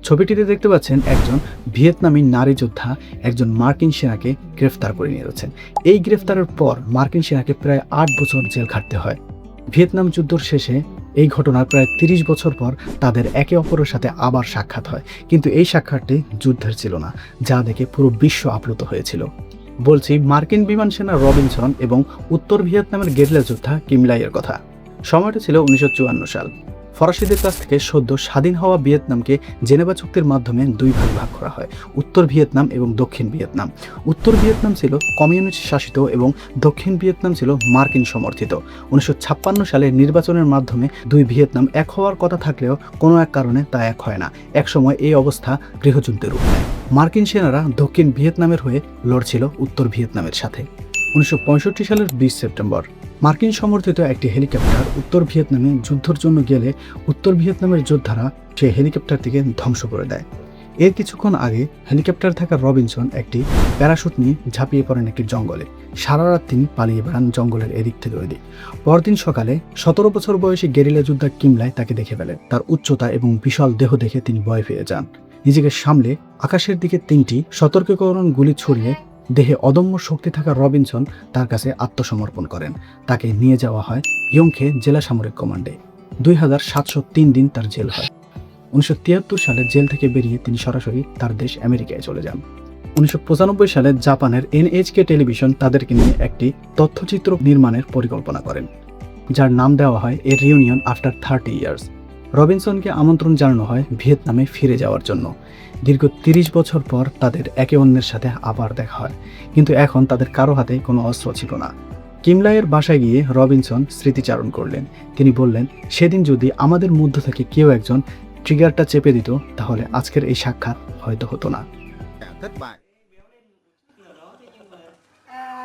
ছবিটিতে দেখতে পাচ্ছেন একজন ভিয়েতনামি নারী যোদ্ধা একজন মার্কিন সেনাকে গ্রেফতার করে নিয়ে যাচ্ছেন। এই গ্রেফতারের পর মার্কিন সেনাকে প্রায় 8 বছর জেল খাটতে হয়। ভিয়েতনাম যুদ্ধের শেষে এই ঘটনার প্রায় 30 বছর পর তাদের একে অপরের সাথে আবার সাক্ষাৎ হয়, কিন্তু এই সাক্ষাৎটি যুদ্ধের ছিল না, যা দেখে পুরো বিশ্ব আপ্লুত হয়েছিল। বলছি মার্কিন বিমান সেনা রবিনসন এবং উত্তর ভিয়েতনামের গেরিলা যোদ্ধা কিম লাইয়ের কথা। সময়টা ছিল 1954 সাল। ফরাসিদের কাছ থেকে সদ্য স্বাধীন হওয়া ভিয়েতনামকে জেনেভা চুক্তির মাধ্যমে দুই ভাগ করা হয়, উত্তর ভিয়েতনাম এবং দক্ষিণ ভিয়েতনাম। উত্তর ভিয়েতনাম ছিল কমিউনিস্ট শাসিত এবং দক্ষিণ ভিয়েতনাম ছিল মার্কিন সমর্থিত। 1956 সালে নির্বাচনের মাধ্যমে দুই ভিয়েতনাম এক হওয়ার কথা থাকলেও কোনো এক কারণে তা এক হয় না। একসময় এই অবস্থা গৃহযুদ্ধের রূপ নেয়। মার্কিন সেনারা দক্ষিণ ভিয়েতনামের হয়ে লড়ছিল উত্তর ভিয়েতনামের সাথে। 1965 সালের 20 সেপ্টেম্বর মার্কিন সমর্থিত একটি হেলিকপ্টার উত্তর ভিয়েতনামে যুদ্ধের জন্য গেলে উত্তর ভিয়েতনামের যোদ্ধারা সেই হেলিকপ্টারটিকে ধ্বংস করে দেয়। এর কিছুক্ষণ আগে হেলিকপ্টার থাকা রবিনসন একটি প্যারাশুট নিয়ে ঝাঁপিয়ে পড়েন একটি জঙ্গলে। সারা রাত তিনি পালিয়ে বেড়ান জঙ্গলের এদিক থেকে ওই দিক। পরদিন সকালে 17 বছর বয়সী গেরিলা যোদ্ধা কিম লাই তাকে দেখে ফেলেন। তার উচ্চতা এবং বিশাল দেহ দেখে তিনি ভয় পেয়ে যান। নিজেকে সামলে আকাশের দিকে 3টি সতর্কীকরণ গুলি ছড়িয়ে দেহে অদম্য শক্তি থাকা রবিনসন তার কাছে আত্মসমর্পণ করেন। তাকে নিয়ে যাওয়া হয় ইয়ংখে জেলা সামরিক কমান্ডে। 2703 দিন তার জেল হয়। 1973 সালে জেল থেকে বেরিয়ে তিনি সরাসরি তার দেশ আমেরিকায় চলে যান। 1995 সালে জাপানের এনএইচকে টেলিভিশন তাদেরকে নিয়ে একটি তথ্যচিত্র নির্মাণের পরিকল্পনা করেন, যার নাম দেওয়া হয় এ রিউনিয়ন আফটার 30 ইয়ার্স। রবিনসনকে আমন্ত্রণ জানানো হয় ভিয়েতনামে ফিরে যাওয়ার জন্য। দীর্ঘ 30 বছর পর তাদের একে অন্যের সাথে আবার দেখা হয়, কিন্তু এখন তাদের কারো হাতে কোনো অস্ত্র ছিল না। কিম লাইয়ের বাসায় গিয়ে রবিনসন স্মৃতিচারণ করলেন। তিনি বললেন, সেদিন যদি আমাদের মধ্য থেকে কেউ একজন ট্রিগারটা চেপে দিত, তাহলে আজকের এই সাক্ষাৎ হয়তো হতো না। Thất bại